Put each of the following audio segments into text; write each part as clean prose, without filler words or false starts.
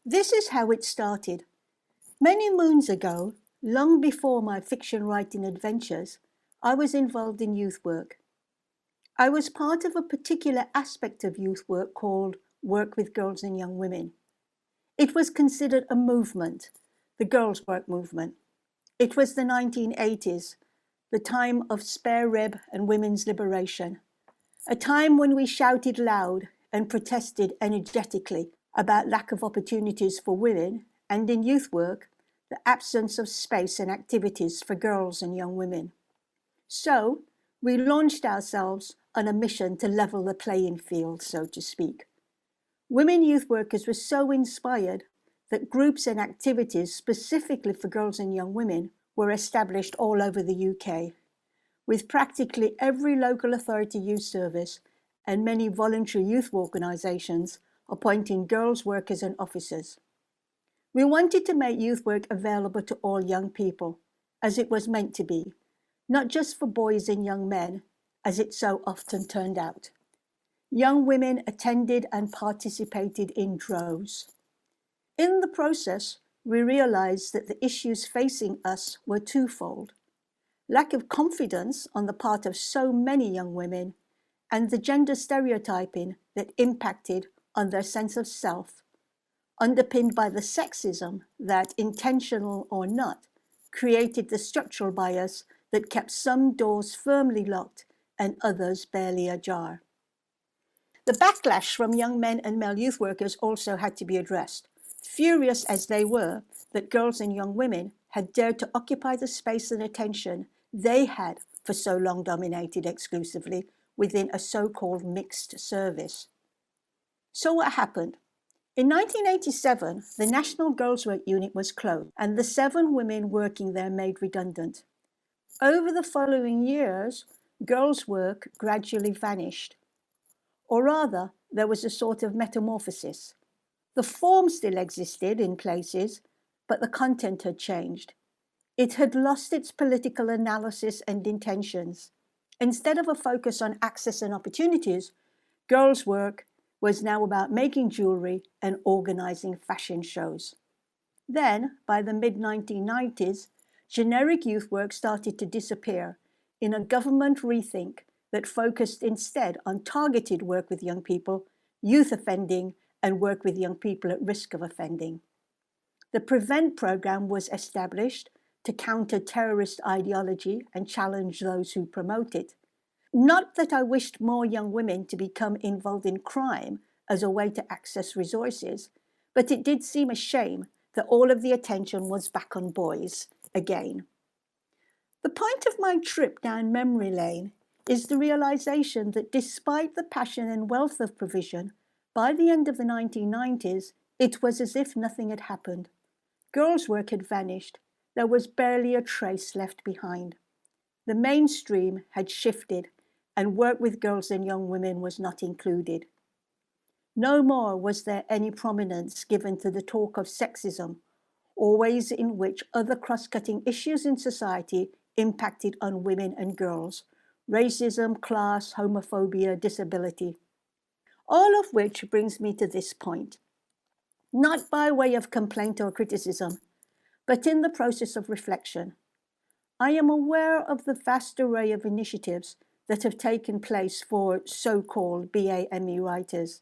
This is how it started. Many moons ago, long before my fiction writing adventures, I was involved in youth work. I was part of a particular aspect of youth work called Work with Girls and Young Women. It was considered a movement, the girls' work movement. It was the 1980s, the time of spare rib and women's liberation, a time when we shouted loud and protested energetically about lack of opportunities for women and in youth work, the absence of space and activities for girls and young women. So we launched ourselves on a mission to level the playing field, so to speak. Women youth workers were so inspired that groups and activities specifically for girls and young women were established all over the UK, with practically every local authority youth service and many voluntary youth organisations appointing girls workers and officers. We wanted to make youth work available to all young people, as it was meant to be, not just for boys and young men, as it so often turned out. Young women attended and participated in droves. In the process, we realised that the issues facing us were twofold: lack of confidence on the part of so many young women, and the gender stereotyping that impacted on their sense of self, underpinned by the sexism that, intentional or not, created the structural bias that kept some doors firmly locked and others barely ajar. The backlash from young men and male youth workers also had to be addressed, furious as they were that girls and young women had dared to occupy the space and attention they had for so long dominated exclusively within a so-called mixed service. So what happened? In 1987, the National Girls' Work Unit was closed and the 7 women working there made redundant. Over the following years, girls' work gradually vanished. Or rather, there was a sort of metamorphosis. The form still existed in places, but the content had changed. It had lost its political analysis and intentions. Instead of a focus on access and opportunities, girls' work was now about making jewellery and organising fashion shows. Then, by the mid-1990s, generic youth work started to disappear in a government rethink that focused instead on targeted work with young people, youth offending, and work with young people at risk of offending. The PREVENT programme was established to counter terrorist ideology and challenge those who promote it. Not that I wished more young women to become involved in crime as a way to access resources, but it did seem a shame that all of the attention was back on boys again. The point of my trip down memory lane is the realization that despite the passion and wealth of provision, by the end of the 1990s, it was as if nothing had happened. Girls' work had vanished. There was barely a trace left behind. The mainstream had shifted, and work with girls and young women was not included. No more was there any prominence given to the talk of sexism, or ways in which other cross-cutting issues in society impacted on women and girls: racism, class, homophobia, disability. All of which brings me to this point, not by way of complaint or criticism, but in the process of reflection. I am aware of the vast array of initiatives that have taken place for so-called BAME writers: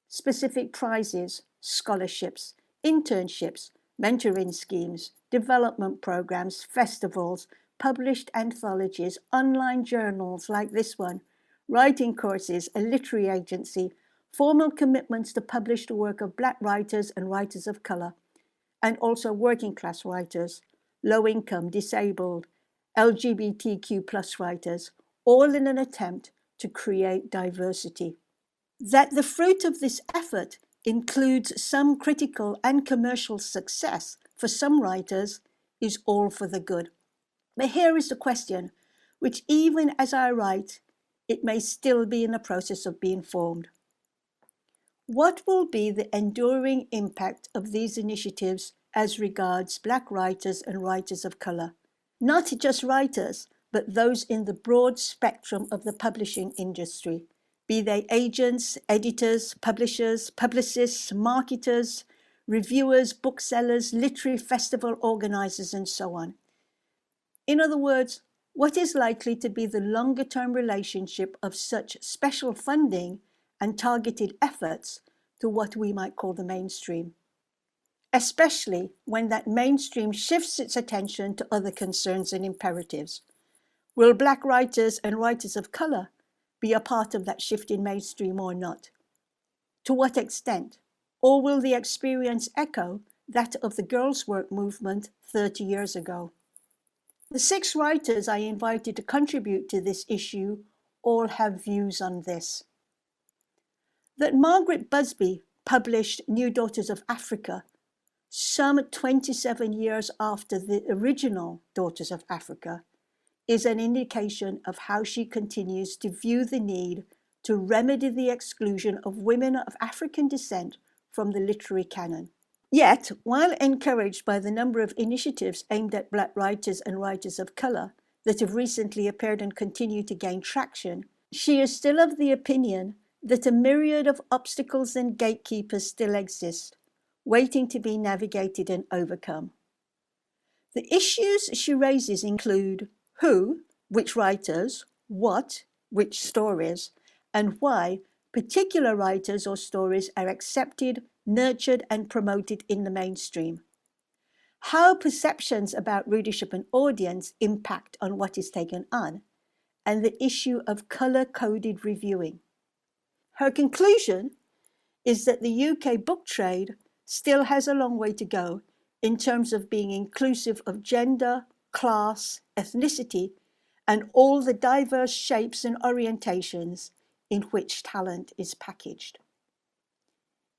specific prizes, scholarships, internships, mentoring schemes, development programs, festivals, published anthologies, online journals like this one, writing courses, a literary agency, formal commitments to publish the work of Black writers and writers of colour, and also working class writers, low income, disabled, LGBTQ+ writers, all in an attempt to create diversity. That the fruit of this effort includes some critical and commercial success for some writers is all for the good. But here is the question, which even as I write, it may still be in the process of being formed. What will be the enduring impact of these initiatives as regards Black writers and writers of colour? Not just writers, but those in the broad spectrum of the publishing industry, be they agents, editors, publishers, publicists, marketers, reviewers, booksellers, literary festival organizers, and so on. In other words, what is likely to be the longer-term relationship of such special funding and targeted efforts to what we might call the mainstream, especially when that mainstream shifts its attention to other concerns and imperatives. Will Black writers and writers of color be a part of that shift in mainstream or not? To what extent? Or will the experience echo that of the girls' work movement 30 years ago? The 6 writers I invited to contribute to this issue all have views on this. That Margaret Busby published New Daughters of Africa some 27 years after the original Daughters of Africa is an indication of how she continues to view the need to remedy the exclusion of women of African descent from the literary canon. Yet, while encouraged by the number of initiatives aimed at Black writers and writers of color that have recently appeared and continue to gain traction, she is still of the opinion that a myriad of obstacles and gatekeepers still exist, waiting to be navigated and overcome. The issues she raises include who, which writers, what, which stories, and why particular writers or stories are accepted, nurtured, and promoted in the mainstream. How perceptions about readership and audience impact on what is taken on, and the issue of color-coded reviewing. Her conclusion is that the UK book trade still has a long way to go in terms of being inclusive of gender, class, ethnicity, and all the diverse shapes and orientations in which talent is packaged.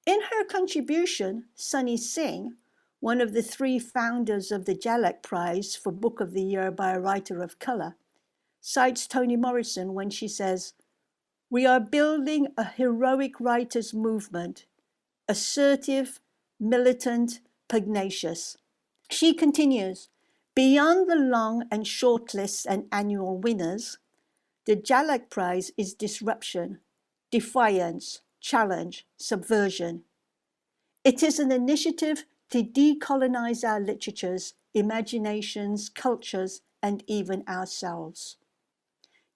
In her contribution, Sunny Singh, one of the 3 founders of the Jalak Prize for Book of the Year by a Writer of Color, cites Toni Morrison when she says, "We are building a heroic writers' movement, assertive, militant, pugnacious." She continues, "Beyond the long and short lists and annual winners, the Jalak Prize is disruption, defiance, challenge, subversion. It is an initiative to decolonize our literatures, imaginations, cultures, and even ourselves.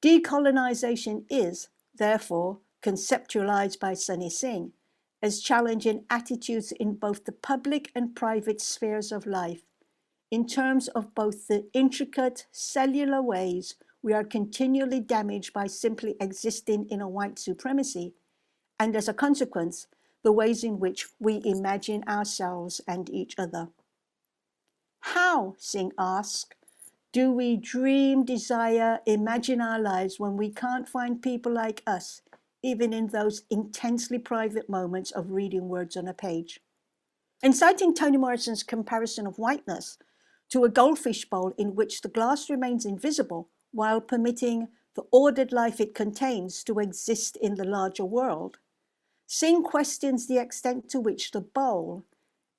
Decolonization is, therefore, conceptualized by Sunny Singh as challenging attitudes in both the public and private spheres of life, in terms of both the intricate cellular ways we are continually damaged by simply existing in a white supremacy, and as a consequence, the ways in which we imagine ourselves and each other. How, Singh asks, do we dream, desire, imagine our lives when we can't find people like us, even in those intensely private moments of reading words on a page? In citing Toni Morrison's comparison of whiteness to a goldfish bowl in which the glass remains invisible while permitting the ordered life it contains to exist in the larger world, Singh questions the extent to which the bowl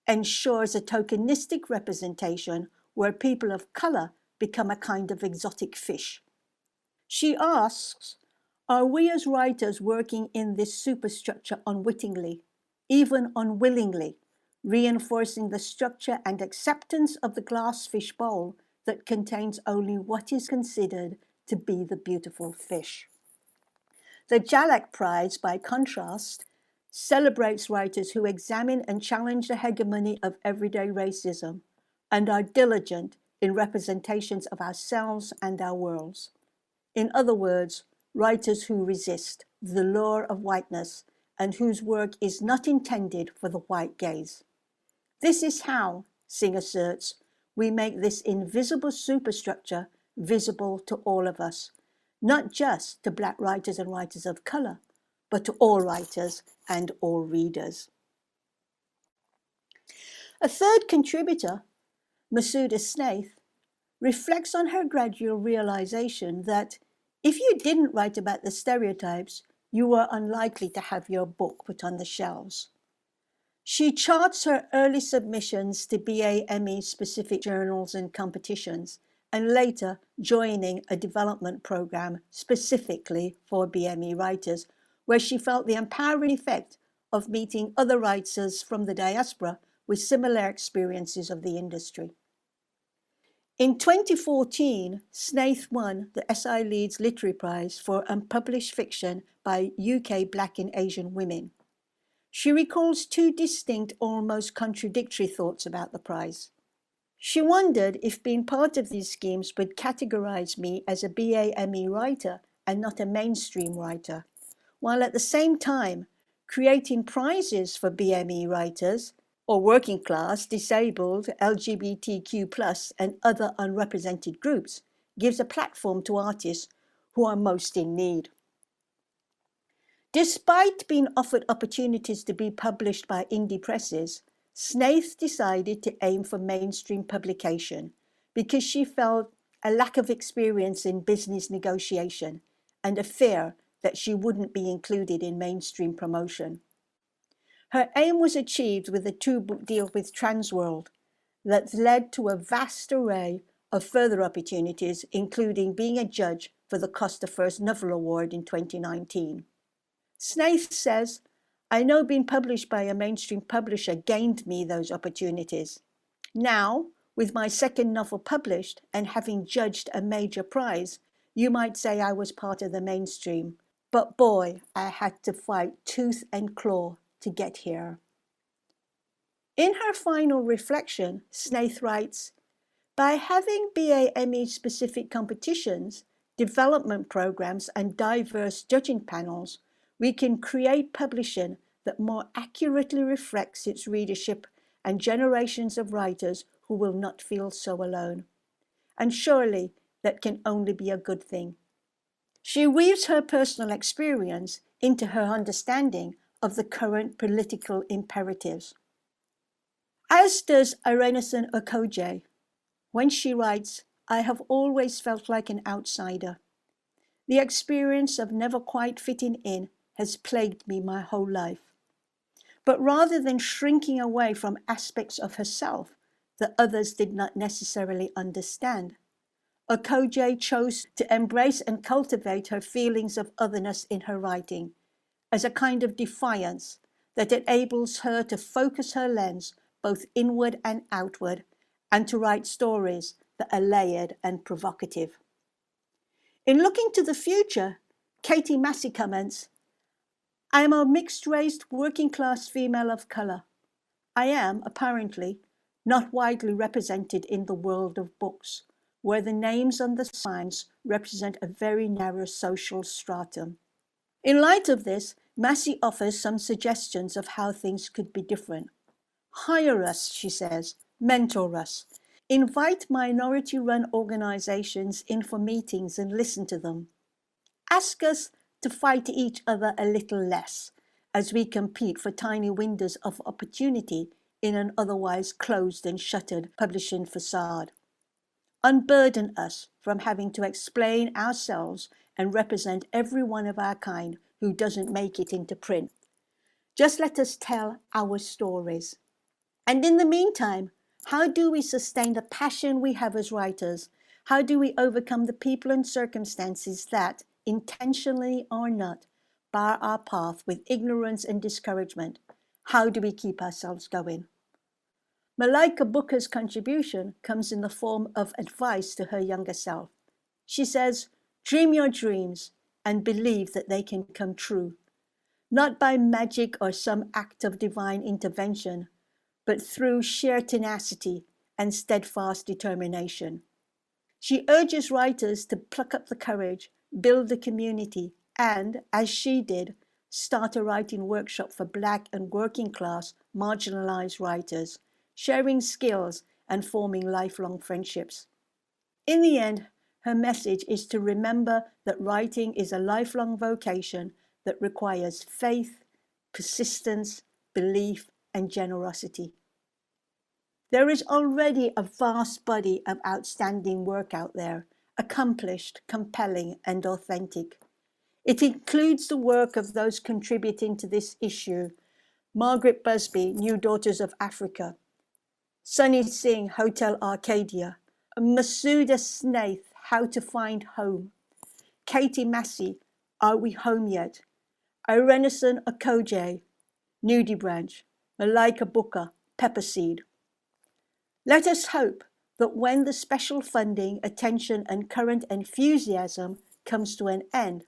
ensures a tokenistic representation where people of color become a kind of exotic fish. She asks, are we as writers working in this superstructure unwittingly, even unwillingly, reinforcing the structure and acceptance of the glass fish bowl that contains only what is considered to be the beautiful fish? The Jalak Prize, by contrast, celebrates writers who examine and challenge the hegemony of everyday racism and are diligent in representations of ourselves and our worlds. In other words, writers who resist the lure of whiteness and whose work is not intended for the white gaze. This is how, Singh asserts, we make this invisible superstructure visible to all of us, not just to Black writers and writers of color, but to all writers and all readers. A third contributor, Masouda Snaith, reflects on her gradual realization that if you didn't write about the stereotypes, you were unlikely to have your book put on the shelves. She charts her early submissions to BAME specific journals and competitions, and later joining a development program specifically for BME writers, where she felt the empowering effect of meeting other writers from the diaspora with similar experiences of the industry. In 2014, Snaith won the SI Leeds Literary Prize for unpublished fiction by UK Black and Asian women. She recalls two distinct, almost contradictory thoughts about the prize. She wondered if being part of these schemes would categorize me as a BAME writer and not a mainstream writer, while at the same time creating prizes for BME writers or working class, disabled, LGBTQ+, and other unrepresented groups gives a platform to artists who are most in need. Despite being offered opportunities to be published by indie presses, Snaith decided to aim for mainstream publication because she felt a lack of experience in business negotiation and a fear that she wouldn't be included in mainstream promotion. Her aim was achieved with a two-book deal with Transworld that led to a vast array of further opportunities, including being a judge for the Costa First Novel Award in 2019. Snaith says, "I know being published by a mainstream publisher gained me those opportunities. Now, with my second novel published and having judged a major prize, you might say I was part of the mainstream. But boy, I had to fight tooth and claw to get here." In her final reflection, Snaith writes, "By having BAME-specific competitions, development programs, and diverse judging panels, we can create publishing that more accurately reflects its readership and generations of writers who will not feel so alone. And surely that can only be a good thing." She weaves her personal experience into her understanding of the current political imperatives. As does Ireneson Okoje, when she writes, "I have always felt like an outsider. The experience of never quite fitting in has plagued me my whole life." But rather than shrinking away from aspects of herself that others did not necessarily understand, Okoje chose to embrace and cultivate her feelings of otherness in her writing as a kind of defiance that enables her to focus her lens both inward and outward and to write stories that are layered and provocative. In looking to the future, Katie Massey comments, "I am a mixed-race working-class female of colour. I am, apparently, not widely represented in the world of books, where the names on the signs represent a very narrow social stratum. In light of this, Massey offers some suggestions of how things could be different. Hire us," she says, "mentor us. Invite minority-run organisations in for meetings and listen to them. Ask us to fight each other a little less as we compete for tiny windows of opportunity in an otherwise closed and shuttered publishing facade. Unburden us from having to explain ourselves and represent every one of our kind who doesn't make it into print. Just let us tell our stories. And in the meantime, how do we sustain the passion we have as writers? How do we overcome the people and circumstances that, intentionally or not, bar our path with ignorance and discouragement? How do we keep ourselves going?" Malika Booker's contribution comes in the form of advice to her younger self. She says, "Dream your dreams and believe that they can come true, not by magic or some act of divine intervention, but through sheer tenacity and steadfast determination." She urges writers to pluck up the courage, build a community, and, as she did, start a writing workshop for Black and working class marginalized writers, sharing skills and forming lifelong friendships. In the end, her message is to remember that writing is a lifelong vocation that requires faith, persistence, belief, and generosity. There is already a vast body of outstanding work out there, accomplished, compelling, and authentic. It includes the work of those contributing to this issue: Margaret Busby, New Daughters of Africa; Sunny Singh, Hotel Arcadia; Masouda Snaith, How to Find Home; Katie Massey, Are We Home Yet? Ireneson Okoje, Nudibranch; Malika Booker, pepper seed. Let us hope that when the special funding, attention, and current enthusiasm comes to an end,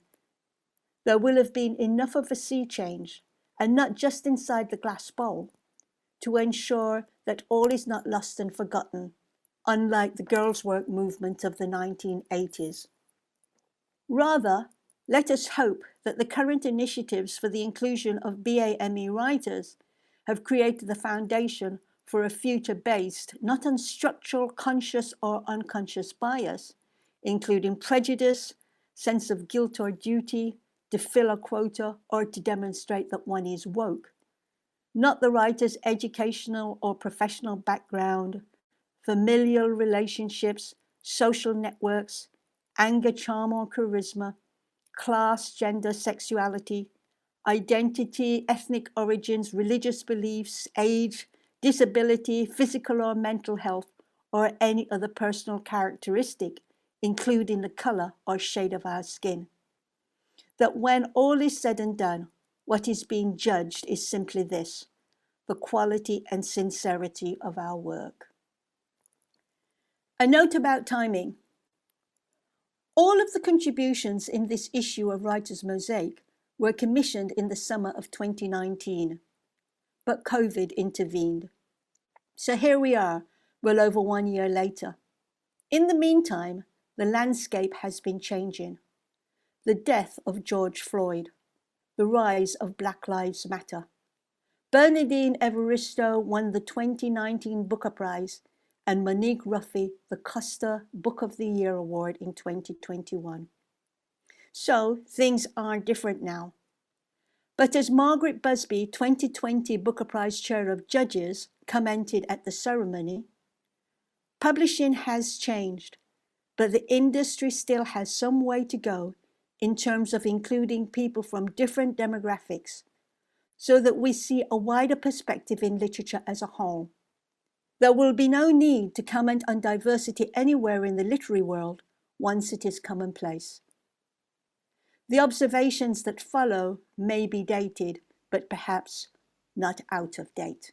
there will have been enough of a sea change, and not just inside the glass bowl, to ensure that all is not lost and forgotten, unlike the girls' work movement of the 1980s. Rather, let us hope that the current initiatives for the inclusion of BAME writers have created the foundation for a future based not on structural conscious or unconscious bias, including prejudice, sense of guilt or duty, to fill a quota or to demonstrate that one is woke, not the writer's educational or professional background, familial relationships, social networks, anger, charm, or charisma, class, gender, sexuality, identity, ethnic origins, religious beliefs, age, disability, physical or mental health, or any other personal characteristic, including the color or shade of our skin. That when all is said and done, what is being judged is simply this: the quality and sincerity of our work. A note about timing. All of the contributions in this issue of Writer's Mosaic were commissioned in the summer of 2019, but COVID intervened. So here we are, well over 1 year later. In the meantime, the landscape has been changing. The death of George Floyd, the rise of Black Lives Matter. Bernardine Evaristo won the 2019 Booker Prize, and Monique Ruffy the Costa Book of the Year Award in 2021. So things are different now. But as Margaret Busby, 2020 Booker Prize Chair of Judges, commented at the ceremony, publishing has changed, but the industry still has some way to go in terms of including people from different demographics, so that we see a wider perspective in literature as a whole. There will be no need to comment on diversity anywhere in the literary world once it is commonplace. The observations that follow may be dated, but perhaps not out of date.